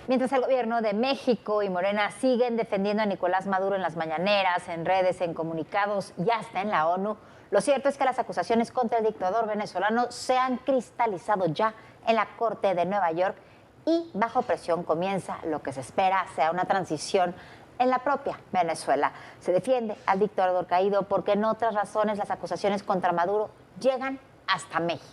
Mientras el gobierno de México y Morena siguen defendiendo a Nicolás Maduro en las mañaneras, en redes, en comunicados y hasta en la ONU, lo cierto es que las acusaciones contra el dictador venezolano se han cristalizado ya en la Corte de Nueva York y bajo presión comienza lo que se espera sea una transición en la propia Venezuela. Se defiende al dictador caído porque en otras razones las acusaciones contra Maduro llegan hasta México.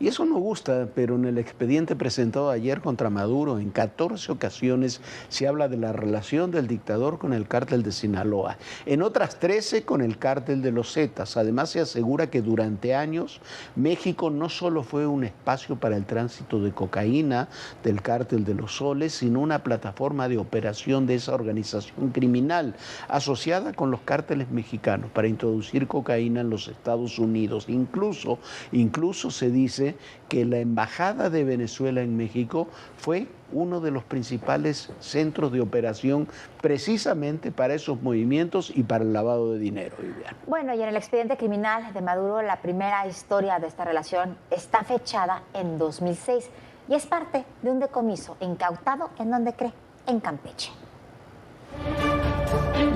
Y eso no gusta, pero en el expediente presentado ayer contra Maduro, en 14 ocasiones se habla de la relación del dictador con el cártel de Sinaloa. En otras 13 con el cártel de los Zetas. Además se asegura que durante años México no solo fue un espacio para el tránsito de cocaína del cártel de los Soles, sino una plataforma de operación de esa organización criminal asociada con los cárteles mexicanos para introducir cocaína en los Estados Unidos. Incluso se dice que la Embajada de Venezuela en México fue uno de los principales centros de operación precisamente para esos movimientos y para el lavado de dinero, Viviana. Bueno, y en el expediente criminal de Maduro, la primera historia de esta relación está fechada en 2006 y es parte de un decomiso incautado en donde cree, en Campeche.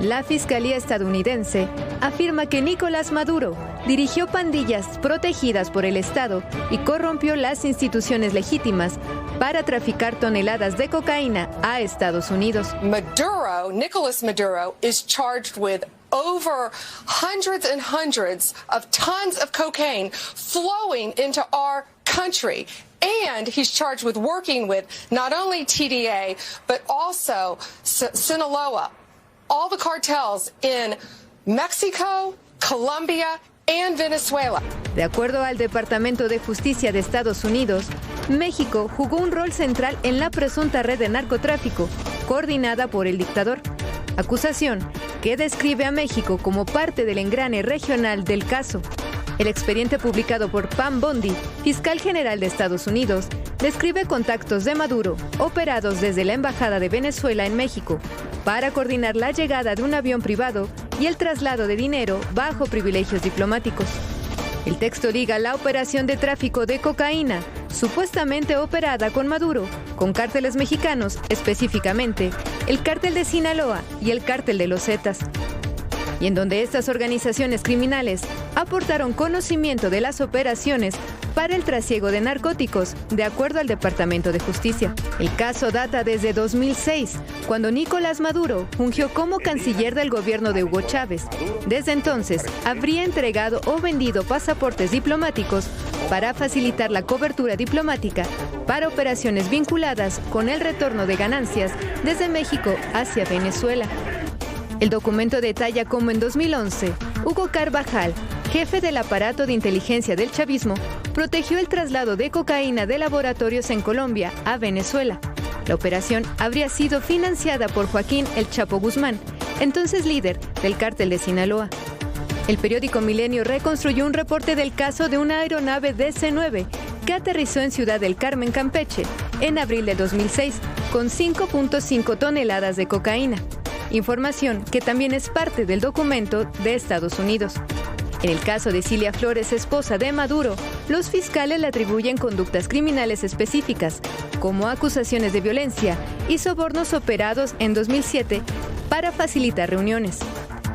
La Fiscalía estadounidense afirma que Nicolás Maduro dirigió pandillas protegidas por el Estado y corrompió las instituciones legítimas para traficar toneladas de cocaína a Estados Unidos. Nicolás Maduro, is charged with over hundreds and hundreds of tons of cocaine flowing into our country. And he's charged with working with not only TDA, but also Sinaloa, all the cartels in Mexico, Colombia, and Venezuela. De acuerdo al Departamento de Justicia de Estados Unidos, México jugó un rol central en la presunta red de narcotráfico, coordinada por el dictador. Acusación que describe a México como parte del engrane regional del caso. El expediente publicado por Pam Bondi, fiscal general de Estados Unidos, describe contactos de Maduro operados desde la Embajada de Venezuela en México para coordinar la llegada de un avión privado y el traslado de dinero bajo privilegios diplomáticos. El texto liga la operación de tráfico de cocaína, supuestamente operada con Maduro, con cárteles mexicanos, específicamente el cártel de Sinaloa y el cártel de los Zetas, y en donde estas organizaciones criminales aportaron conocimiento de las operaciones para el trasiego de narcóticos, de acuerdo al Departamento de Justicia. El caso data desde 2006, cuando Nicolás Maduro fungió como canciller del gobierno de Hugo Chávez. Desde entonces, habría entregado o vendido pasaportes diplomáticos para facilitar la cobertura diplomática para operaciones vinculadas con el retorno de ganancias desde México hacia Venezuela. El documento detalla cómo en 2011, Hugo Carvajal, jefe del aparato de inteligencia del chavismo, protegió el traslado de cocaína de laboratorios en Colombia a Venezuela. La operación habría sido financiada por Joaquín El Chapo Guzmán, entonces líder del cártel de Sinaloa. El periódico Milenio reconstruyó un reporte del caso de una aeronave DC-9 que aterrizó en Ciudad del Carmen, Campeche, en abril de 2006, con 5.5 toneladas de cocaína. Información que también es parte del documento de Estados Unidos. En el caso de Cilia Flores, esposa de Maduro, los fiscales le atribuyen conductas criminales específicas, como acusaciones de violencia y sobornos operados en 2007 para facilitar reuniones.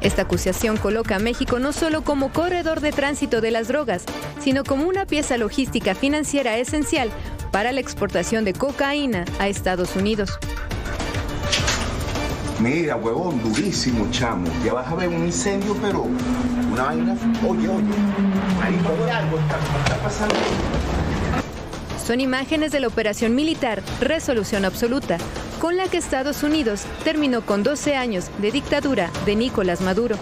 Esta acusación coloca a México no solo como corredor de tránsito de las drogas, sino como una pieza logística financiera esencial para la exportación de cocaína a Estados Unidos. Mira, huevón, durísimo, chamo. Ya vas a ver un incendio, pero una vaina... Oye, ahí algo está pasando. Son imágenes de la operación militar Resolución Absoluta, con la que Estados Unidos terminó con 12 años de dictadura de Nicolás Maduro.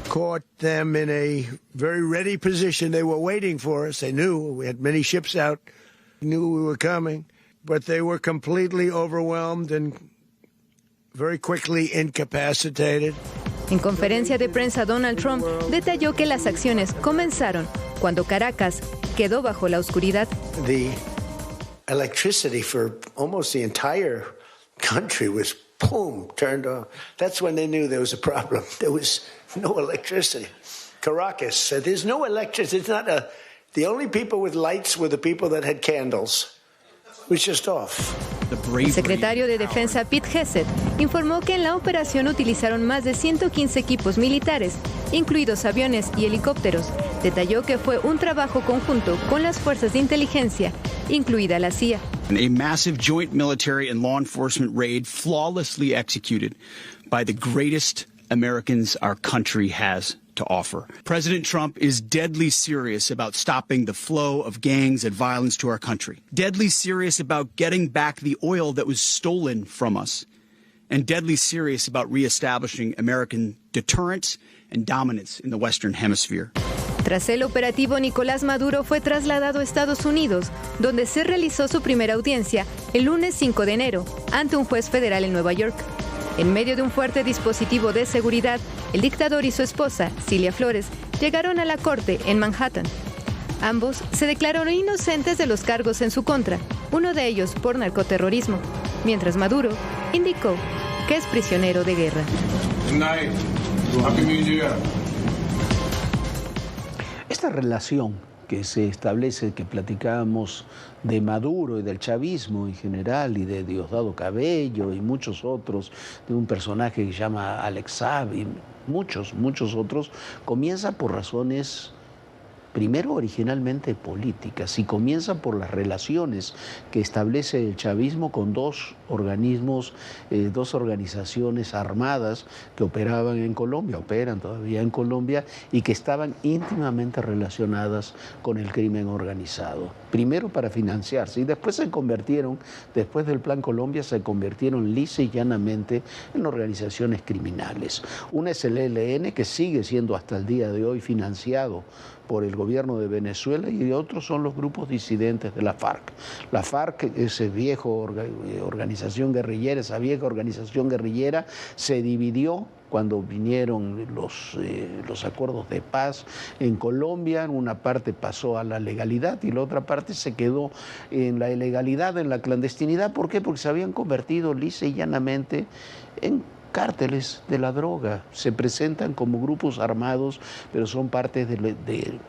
Caught them in a very ready position. They were waiting for us. They knew we had many ships out, knew we were coming, but they were completely overwhelmed and very quickly incapacitated. En conferencia de prensa, Donald Trump detalló que las acciones comenzaron cuando Caracas quedó bajo la oscuridad. The electricity for almost the entire country was, boom, turned on. That's when they knew there was a problem. There was no electricity. Caracas said, there's no electricity. It's not the only people with lights were the people that had candles. It was just off. El secretario de Defensa Pete Hegseth informó que en la operación utilizaron más de 115 equipos militares, incluidos aviones y helicópteros. Detalló que fue un trabajo conjunto con las fuerzas de inteligencia, incluida la CIA. A massive joint military and law enforcement raid flawlessly executed by the greatest Americans our country has to offer. President Trump is deadly serious about stopping the flow of gangs and violence to our country. Deadly serious about getting back the oil that was stolen from us. And deadly serious about reestablishing American deterrence and dominance in the Western Hemisphere. Tras el operativo, Nicolás Maduro fue trasladado a Estados Unidos, donde se realizó su primera audiencia el lunes 5 de enero ante un juez federal en Nueva York. En medio de un fuerte dispositivo de seguridad, el dictador y su esposa, Cilia Flores, llegaron a la corte en Manhattan. Ambos se declararon inocentes de los cargos en su contra, uno de ellos por narcoterrorismo, mientras Maduro indicó que es prisionero de guerra. Esta relación que se establece, que platicábamos de Maduro y del chavismo en general y de Diosdado Cabello y muchos otros, de un personaje que se llama Alex Saab y muchos otros, comienza por razones primero originalmente políticas y comienza por las relaciones que establece el chavismo con dos organismos, dos organizaciones armadas que operaban en Colombia, operan todavía en Colombia y que estaban íntimamente relacionadas con el crimen organizado. Primero para financiarse y después se convirtieron, después del Plan Colombia, se convirtieron lisa y llanamente en organizaciones criminales. Una es el ELN, que sigue siendo hasta el día de hoy financiado por el gobierno de Venezuela, y otros son los grupos disidentes de la FARC. La FARC, esa vieja organización guerrillera, se dividió cuando vinieron los acuerdos de paz en Colombia. Una parte pasó a la legalidad y la otra parte se quedó en la ilegalidad, en la clandestinidad. ¿Por qué? Porque se habían convertido lisa y llanamente en cárteles de la droga. Se presentan como grupos armados, pero son parte de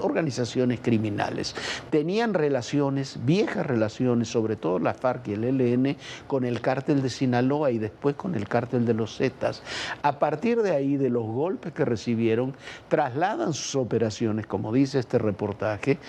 organizaciones criminales. Tenían relaciones, viejas relaciones, sobre todo la FARC y el ELN, con el cártel de Sinaloa y después con el cártel de los Zetas. A partir de ahí, de los golpes que recibieron, trasladan sus operaciones, como dice este reportaje,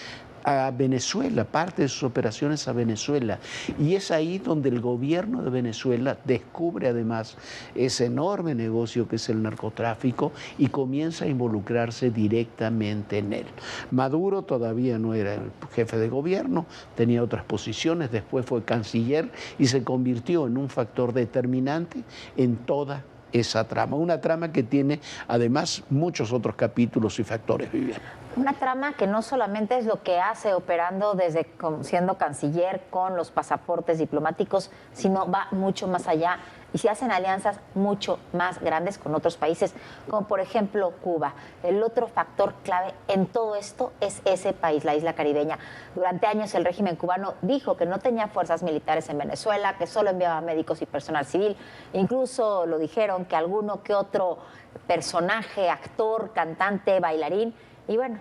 a Venezuela, parte de sus operaciones a Venezuela. Y es ahí donde el gobierno de Venezuela descubre además ese enorme negocio que es el narcotráfico y comienza a involucrarse directamente en él. Maduro todavía no era el jefe de gobierno, tenía otras posiciones, después fue canciller y se convirtió en un factor determinante en toda esa trama, una trama que tiene además muchos otros capítulos y factores, Viviana. Una trama que no solamente es lo que hace operando desde siendo canciller con los pasaportes diplomáticos, sino va mucho más allá y se hacen alianzas mucho más grandes con otros países, como por ejemplo Cuba. El otro factor clave en todo esto es ese país, la isla caribeña. Durante años el régimen cubano dijo que no tenía fuerzas militares en Venezuela, que solo enviaba médicos y personal civil. Incluso lo dijeron que alguno que otro personaje, actor, cantante, bailarín. Y bueno,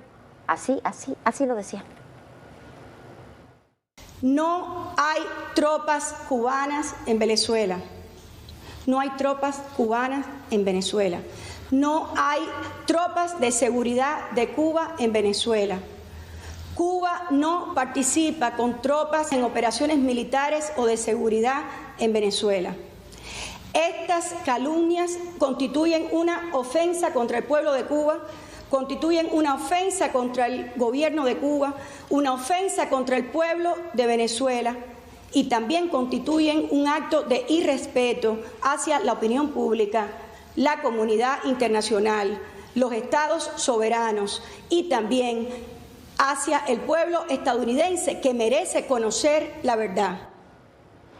así lo decía. No hay tropas cubanas en Venezuela. No hay tropas cubanas en Venezuela. No hay tropas de seguridad de Cuba en Venezuela. Cuba no participa con tropas en operaciones militares o de seguridad en Venezuela. Estas calumnias constituyen una ofensa contra el pueblo de Cuba, constituyen una ofensa contra el gobierno de Cuba, una ofensa contra el pueblo de Venezuela y también constituyen un acto de irrespeto hacia la opinión pública, la comunidad internacional, los estados soberanos y también hacia el pueblo estadounidense que merece conocer la verdad.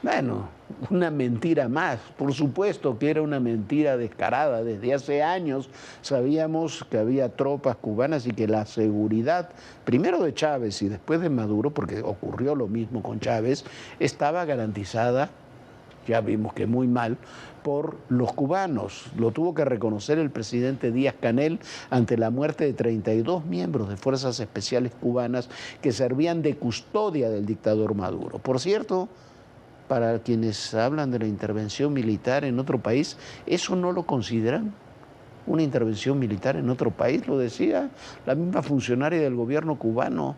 Bueno, una mentira más. Por supuesto que era una mentira descarada. Desde hace años sabíamos que había tropas cubanas y que la seguridad, primero de Chávez y después de Maduro, porque ocurrió lo mismo con Chávez, estaba garantizada, ya vimos que muy mal, por los cubanos. Lo tuvo que reconocer el presidente Díaz-Canel ante la muerte de 32 miembros de fuerzas especiales cubanas que servían de custodia del dictador Maduro. Por cierto, para quienes hablan de la intervención militar en otro país, ¿eso no lo consideran una intervención militar en otro país? Lo decía la misma funcionaria del gobierno cubano,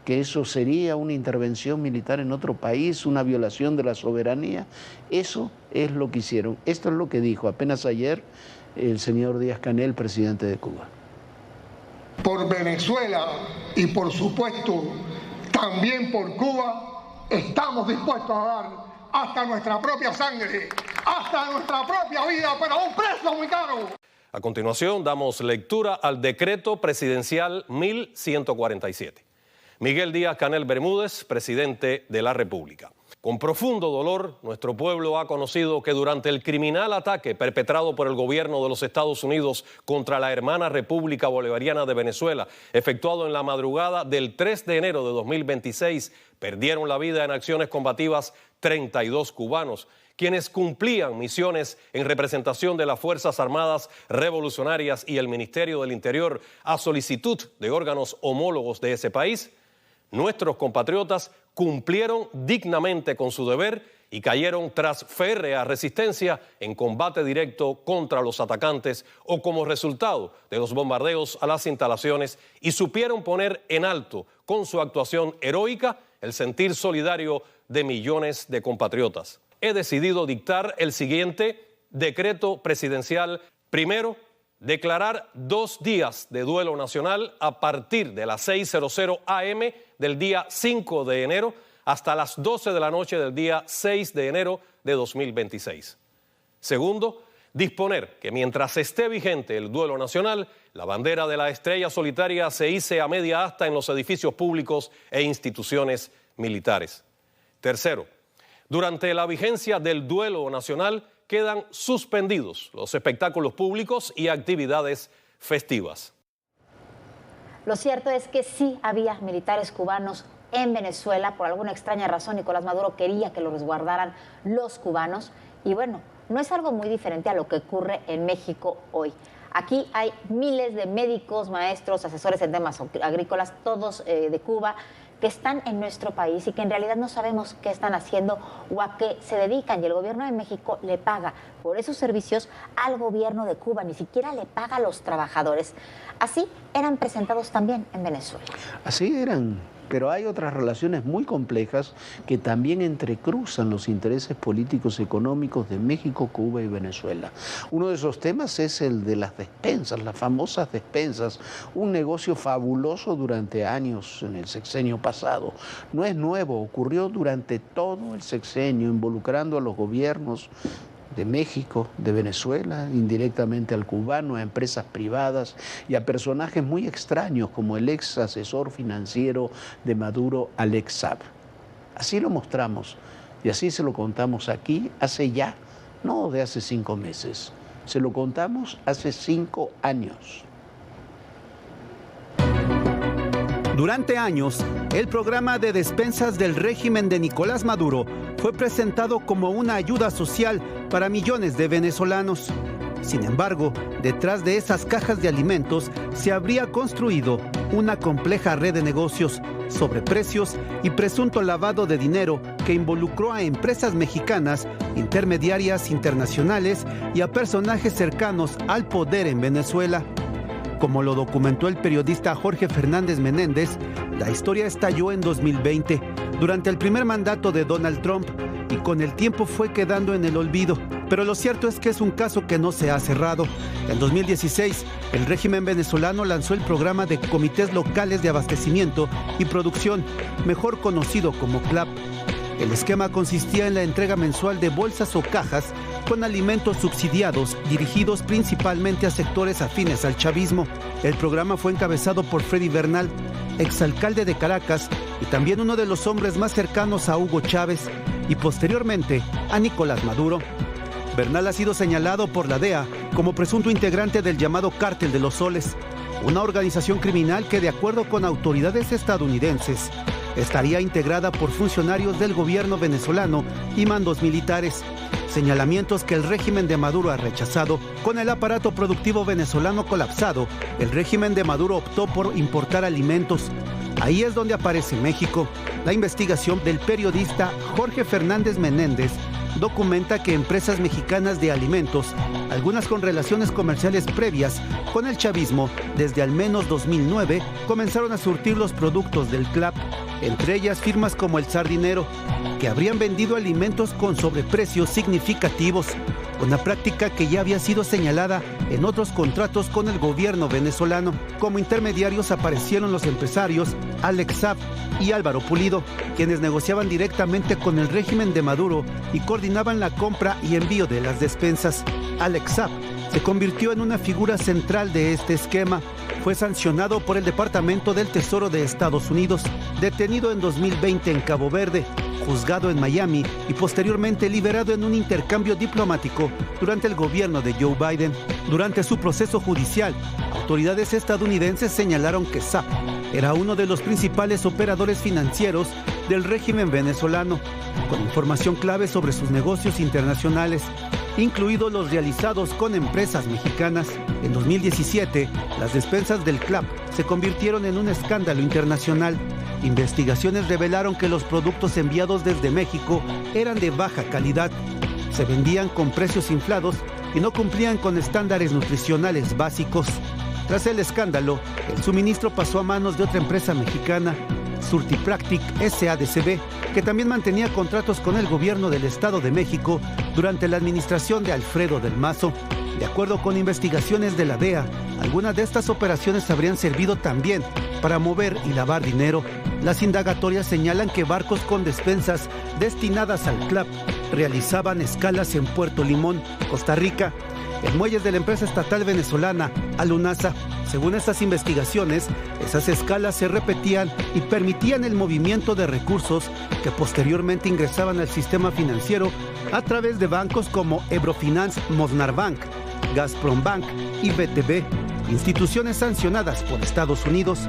que eso sería una intervención militar en otro país, una violación de la soberanía. Eso es lo que hicieron. Esto es lo que dijo apenas ayer el señor Díaz-Canel, presidente de Cuba. Por Venezuela y por supuesto también por Cuba, estamos dispuestos a dar hasta nuestra propia sangre, hasta nuestra propia vida, pero a un precio muy caro. A continuación damos lectura al decreto presidencial 1147. Miguel Díaz-Canel Bermúdez, presidente de la República. Con profundo dolor, nuestro pueblo ha conocido que durante el criminal ataque perpetrado por el gobierno de los Estados Unidos contra la hermana República Bolivariana de Venezuela, efectuado en la madrugada del 3 de enero de 2026, perdieron la vida en acciones combativas 32 cubanos, quienes cumplían misiones en representación de las Fuerzas Armadas Revolucionarias y el Ministerio del Interior a solicitud de órganos homólogos de ese país. Nuestros compatriotas cumplieron dignamente con su deber y cayeron tras férrea resistencia en combate directo contra los atacantes o como resultado de los bombardeos a las instalaciones y supieron poner en alto con su actuación heroica el sentir solidario de millones de compatriotas. He decidido dictar el siguiente decreto presidencial. Primero, declarar 2 días de duelo nacional a partir de las 6:00 a.m. del día 5 de enero hasta las 12 de la noche del día 6 de enero de 2026. Segundo, disponer que mientras esté vigente el duelo nacional, la bandera de la estrella solitaria se hice a media asta en los edificios públicos e instituciones militares. Tercero, durante la vigencia del duelo nacional, quedan suspendidos los espectáculos públicos y actividades festivas. Lo cierto es que sí había militares cubanos en Venezuela. Por alguna extraña razón, Nicolás Maduro quería que los resguardaran los cubanos. Y bueno, no es algo muy diferente a lo que ocurre en México hoy. Aquí hay miles de médicos, maestros, asesores en temas agrícolas, todos de Cuba, que están en nuestro país y que en realidad no sabemos qué están haciendo o a qué se dedican. Y el gobierno de México le paga por esos servicios al gobierno de Cuba, ni siquiera le paga a los trabajadores. Así eran presentados también en Venezuela. Así eran, pero hay otras relaciones muy complejas que también entrecruzan los intereses políticos y económicos de México, Cuba y Venezuela. Uno de esos temas es el de las despensas, las famosas despensas, un negocio fabuloso durante años en el sexenio pasado. No es nuevo, ocurrió durante todo el sexenio, involucrando a los gobiernos de México, de Venezuela, indirectamente al cubano, a empresas privadas y a personajes muy extraños como el ex asesor financiero de Maduro, Alex Saab. Así lo mostramos y así se lo contamos aquí hace ya, no de hace 5 meses, se lo contamos hace 5 años. Durante años, el programa de despensas del régimen de Nicolás Maduro fue presentado como una ayuda social para millones de venezolanos. Sin embargo, detrás de esas cajas de alimentos se habría construido una compleja red de negocios, sobreprecios y presunto lavado de dinero que involucró a empresas mexicanas, intermediarias internacionales y a personajes cercanos al poder en Venezuela. Como lo documentó el periodista Jorge Fernández Menéndez, la historia estalló en 2020, durante el primer mandato de Donald Trump, y con el tiempo fue quedando en el olvido. Pero lo cierto es que es un caso que no se ha cerrado. En 2016, el régimen venezolano lanzó el programa de Comités Locales de Abastecimiento y Producción, mejor conocido como CLAP. El esquema consistía en la entrega mensual de bolsas o cajas con alimentos subsidiados dirigidos principalmente a sectores afines al chavismo. El programa fue encabezado por Freddy Bernal, exalcalde de Caracas y también uno de los hombres más cercanos a Hugo Chávez y posteriormente a Nicolás Maduro. Bernal ha sido señalado por la DEA como presunto integrante del llamado Cártel de los Soles, una organización criminal que, de acuerdo con autoridades estadounidenses, estaría integrada por funcionarios del gobierno venezolano y mandos militares, señalamientos que el régimen de Maduro ha rechazado. Con el aparato productivo venezolano colapsado, el régimen de Maduro optó por importar alimentos. Ahí es donde aparece México. La investigación del periodista Jorge Fernández Menéndez documenta que empresas mexicanas de alimentos, algunas con relaciones comerciales previas con el chavismo, desde al menos 2009, comenzaron a surtir los productos del CLAP, entre ellas firmas como El Sardinero, que habrían vendido alimentos con sobreprecios significativos, una práctica que ya había sido señalada en otros contratos con el gobierno venezolano. Como intermediarios aparecieron los empresarios Alex Saab y Álvaro Pulido, quienes negociaban directamente con el régimen de Maduro y coordinaban la compra y envío de las despensas. Alex Saab se convirtió en una figura central de este esquema. Fue sancionado por el Departamento del Tesoro de Estados Unidos, detenido en 2020 en Cabo Verde, juzgado en Miami y posteriormente liberado en un intercambio diplomático durante el gobierno de Joe Biden. Durante su proceso judicial, autoridades estadounidenses señalaron que Saab era uno de los principales operadores financieros del régimen venezolano, con información clave sobre sus negocios internacionales, incluidos los realizados con empresas mexicanas. En 2017, las despensas del CLAP se convirtieron en un escándalo internacional. Investigaciones revelaron que los productos enviados desde México eran de baja calidad, se vendían con precios inflados y no cumplían con estándares nutricionales básicos. Tras el escándalo, el suministro pasó a manos de otra empresa mexicana, Surtipractic SADCB, que también mantenía contratos con el gobierno del Estado de México durante la administración de Alfredo del Mazo. De acuerdo con investigaciones de la DEA, algunas de estas operaciones habrían servido también para mover y lavar dinero. Las indagatorias señalan que barcos con despensas destinadas al CLAP realizaban escalas en Puerto Limón, Costa Rica, en muelles de la empresa estatal venezolana Alunasa. Según estas investigaciones, esas escalas se repetían y permitían el movimiento de recursos que posteriormente ingresaban al sistema financiero a través de bancos como Ebrofinance, Mosnarbank, Gazprombank y BTB, instituciones sancionadas por Estados Unidos.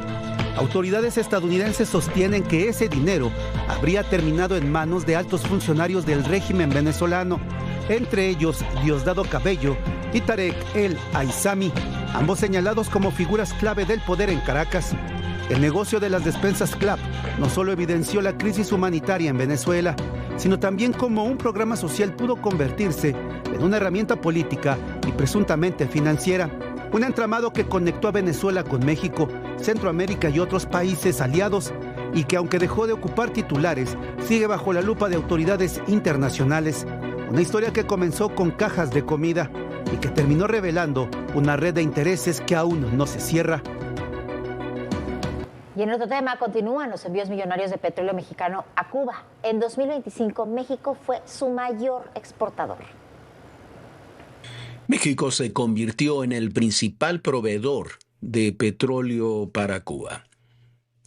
Autoridades estadounidenses sostienen que ese dinero habría terminado en manos de altos funcionarios del régimen venezolano, entre ellos Diosdado Cabello y Tarek El Aizami, ambos señalados como figuras clave del poder en Caracas. El negocio de las despensas CLAP no solo evidenció la crisis humanitaria en Venezuela, sino también cómo un programa social pudo convertirse en una herramienta política y presuntamente financiera. Un entramado que conectó a Venezuela con México, Centroamérica y otros países aliados, y que aunque dejó de ocupar titulares, sigue bajo la lupa de autoridades internacionales. Una historia que comenzó con cajas de comida y que terminó revelando una red de intereses que aún no se cierra. Y en otro tema, continúan los envíos millonarios de petróleo mexicano a Cuba. En 2025, México fue su mayor exportador. México se convirtió en el principal proveedor de petróleo para Cuba.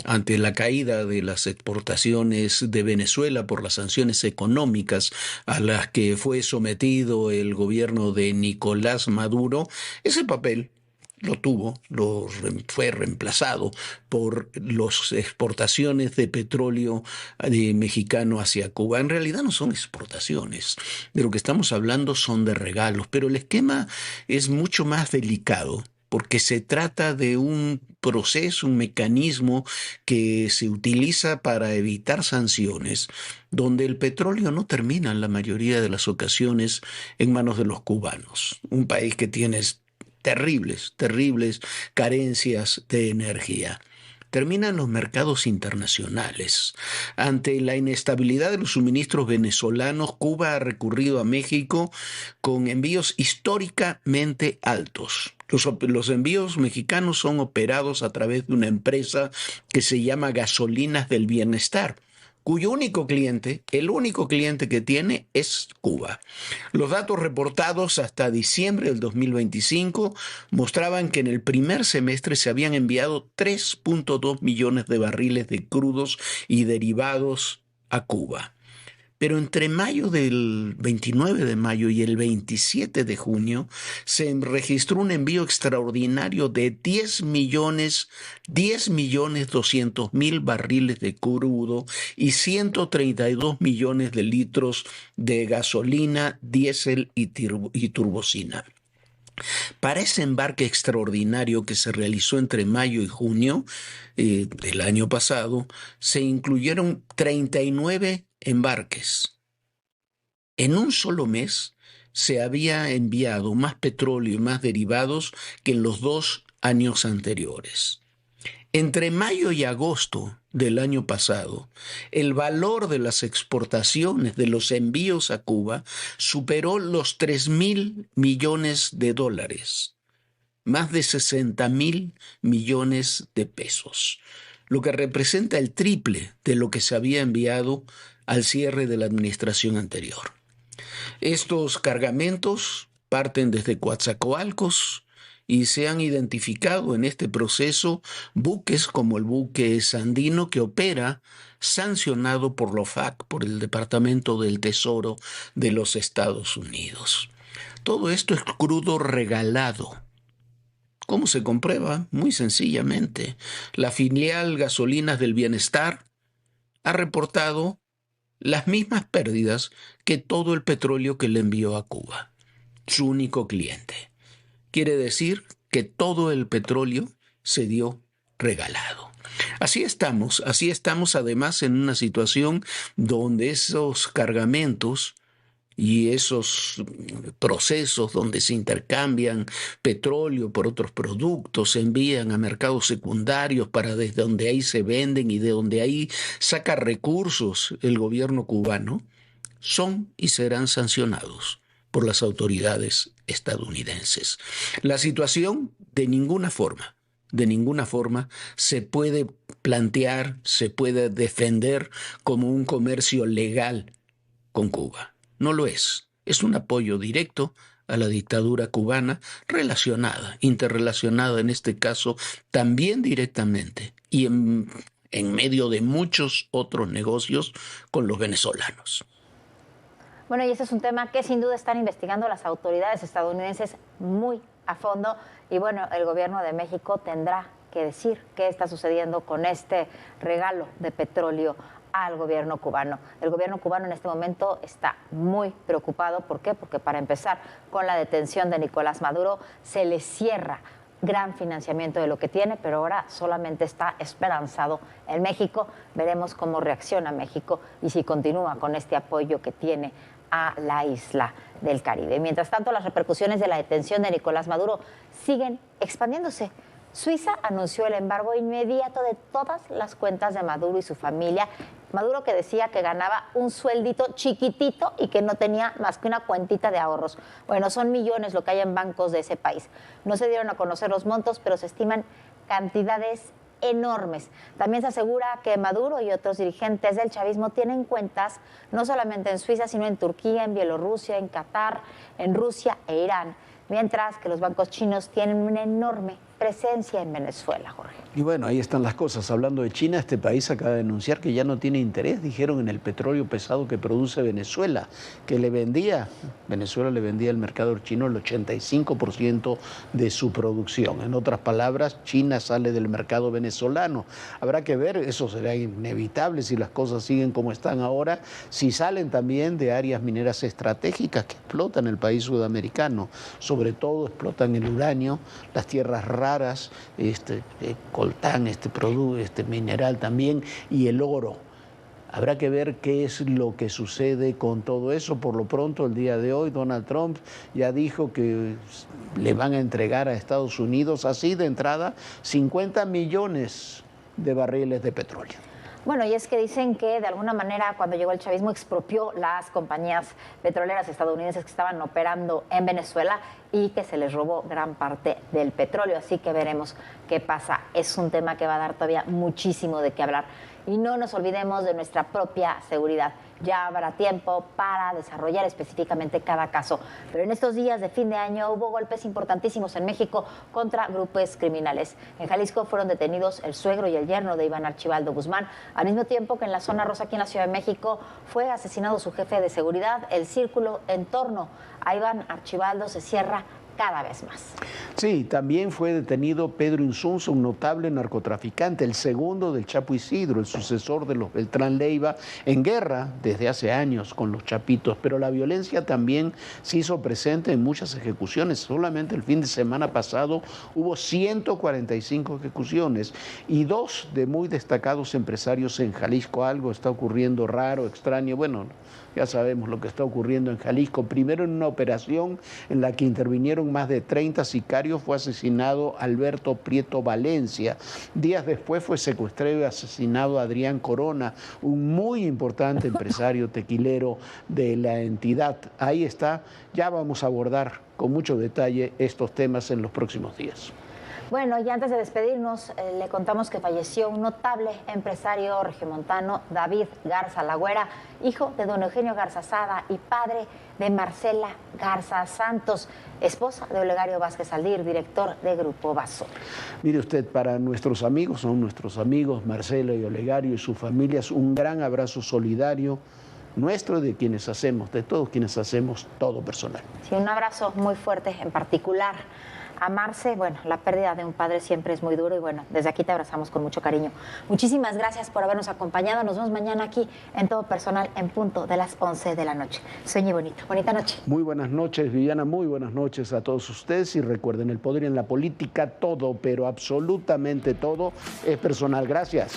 Ante la caída de las exportaciones de Venezuela por las sanciones económicas a las que fue sometido el gobierno de Nicolás Maduro, ese papel fue reemplazado por las exportaciones de petróleo mexicano hacia Cuba. En realidad no son exportaciones, de lo que estamos hablando son de regalos, pero el esquema es mucho más delicado, porque se trata de un proceso, un mecanismo que se utiliza para evitar sanciones, donde el petróleo no termina en la mayoría de las ocasiones en manos de los cubanos, un país que tiene terribles carencias de energía. Termina en los mercados internacionales. Ante la inestabilidad de los suministros venezolanos, Cuba ha recurrido a México con envíos históricamente altos. Los envíos mexicanos son operados a través de una empresa que se llama Gasolinas del Bienestar, cuyo el único cliente que tiene es Cuba. Los datos reportados hasta diciembre del 2025 mostraban que en el primer semestre se habían enviado 3.2 millones de barriles de crudos y derivados a Cuba. Pero entre mayo del 29 de mayo y el 27 de junio se registró un envío extraordinario de 10.200.000 barriles de crudo y 132 millones de litros de gasolina, diésel y turbocina. Para ese embarque extraordinario que se realizó entre mayo y junio del año pasado, se incluyeron 39 embarques. En un solo mes se había enviado más petróleo y más derivados que en los 2 años anteriores. Entre mayo y agosto del año pasado, el valor de las exportaciones de los envíos a Cuba superó los $3.000 millones, más de 60.000 millones de pesos, lo que representa el triple de lo que se había enviado al cierre de la administración anterior. Estos cargamentos parten desde Coatzacoalcos y se han identificado en este proceso buques como el buque Sandino, que opera sancionado por la OFAC, por el Departamento del Tesoro de los Estados Unidos. Todo esto es crudo regalado. ¿Cómo se comprueba? Muy sencillamente. La filial Gasolinas del Bienestar ha reportado las mismas pérdidas que todo el petróleo que le envió a Cuba, su único cliente. Quiere decir que todo el petróleo se dio regalado. Así estamos además en una situación donde esos cargamentos y esos procesos donde se intercambian petróleo por otros productos, se envían a mercados secundarios para desde donde ahí se venden y de donde ahí saca recursos el gobierno cubano, son y serán sancionados por las autoridades estadounidenses. La situación de ninguna forma se puede plantear, se puede defender como un comercio legal con Cuba. No lo es. Es un apoyo directo a la dictadura cubana interrelacionada en este caso también directamente y en medio de muchos otros negocios con los venezolanos. Bueno, y ese es un tema que sin duda están investigando las autoridades estadounidenses muy a fondo. Y bueno, el gobierno de México tendrá que decir qué está sucediendo con este regalo de petróleo al gobierno cubano. El gobierno cubano en este momento está muy preocupado. ¿Por qué? Porque para empezar, con la detención de Nicolás Maduro se le cierra gran financiamiento de lo que tiene, pero ahora solamente está esperanzado en México. Veremos cómo reacciona México y si continúa con este apoyo que tiene a la isla del Caribe. Mientras tanto, las repercusiones de la detención de Nicolás Maduro siguen expandiéndose. Suiza anunció el embargo inmediato de todas las cuentas de Maduro y su familia. Maduro, que decía que ganaba un sueldito chiquitito y que no tenía más que una cuentita de ahorros. Bueno, son millones lo que hay en bancos de ese país. No se dieron a conocer los montos, pero se estiman cantidades enormes. También se asegura que Maduro y otros dirigentes del chavismo tienen cuentas no solamente en Suiza, sino en Turquía, en Bielorrusia, en Qatar, en Rusia e Irán, mientras que los bancos chinos tienen una enorme presencia en Venezuela, Jorge. Y bueno, ahí están las cosas. Hablando de China, este país acaba de anunciar que ya no tiene interés, dijeron, en el petróleo pesado que produce Venezuela, que Venezuela le vendía al mercado chino el 85% de su producción. En otras palabras, China sale del mercado venezolano. Habrá que ver, eso será inevitable si las cosas siguen como están ahora, si salen también de áreas mineras estratégicas que explotan el país sudamericano. Sobre todo explotan el uranio, las tierras raras, coltán, este mineral también, y el oro. Habrá que ver qué es lo que sucede con todo eso. Por lo pronto, el día de hoy, Donald Trump ya dijo que le van a entregar a Estados Unidos, así de entrada, 50 millones de barriles de petróleo. Bueno, y es que dicen que de alguna manera cuando llegó el chavismo expropió las compañías petroleras estadounidenses que estaban operando en Venezuela y que se les robó gran parte del petróleo. Así que veremos qué pasa. Es un tema que va a dar todavía muchísimo de qué hablar. Y no nos olvidemos de nuestra propia seguridad. Ya habrá tiempo para desarrollar específicamente cada caso. Pero en estos días de fin de año hubo golpes importantísimos en México contra grupos criminales. En Jalisco fueron detenidos el suegro y el yerno de Iván Archibaldo Guzmán, al mismo tiempo que en la zona rosa aquí en la Ciudad de México fue asesinado su jefe de seguridad. El círculo en torno a Iván Archibaldo se cierra cada vez más. Sí, también fue detenido Pedro Insunza, un notable narcotraficante, el segundo del Chapo Isidro, el sucesor de los Beltrán Leiva, en guerra desde hace años con los chapitos, pero la violencia también se hizo presente en muchas ejecuciones. Solamente el fin de semana pasado hubo 145 ejecuciones y 2 de muy destacados empresarios en Jalisco. Algo está ocurriendo raro, extraño, bueno, ya sabemos lo que está ocurriendo en Jalisco. Primero, en una operación en la que intervinieron más de 30 sicarios, fue asesinado Alberto Prieto Valencia. Días después fue secuestrado y asesinado Adrián Corona, un muy importante empresario tequilero de la entidad. Ahí está, ya vamos a abordar con mucho detalle estos temas en los próximos días. Bueno, y antes de despedirnos, le contamos que falleció un notable empresario regiomontano, David Garza Lagüera, hijo de don Eugenio Garza Sada y padre de Marcela Garza Santos, esposa de Olegario Vázquez Aldir, director de Grupo Vaso. Mire usted, para nuestros amigos, son nuestros amigos, Marcela y Olegario y sus familias, un gran abrazo solidario nuestro, de quienes hacemos, de todos quienes hacemos todo personal. Sí, un abrazo muy fuerte, en particular a Marce. Bueno, la pérdida de un padre siempre es muy duro y bueno, desde aquí te abrazamos con mucho cariño. Muchísimas gracias por habernos acompañado. Nos vemos mañana aquí en Todo Personal en punto de las 11 de la noche. Sueñe bonito. Bonita noche. Muy buenas noches, Viviana. Muy buenas noches a todos ustedes y recuerden, el poder en la política, todo, pero absolutamente todo es personal. Gracias.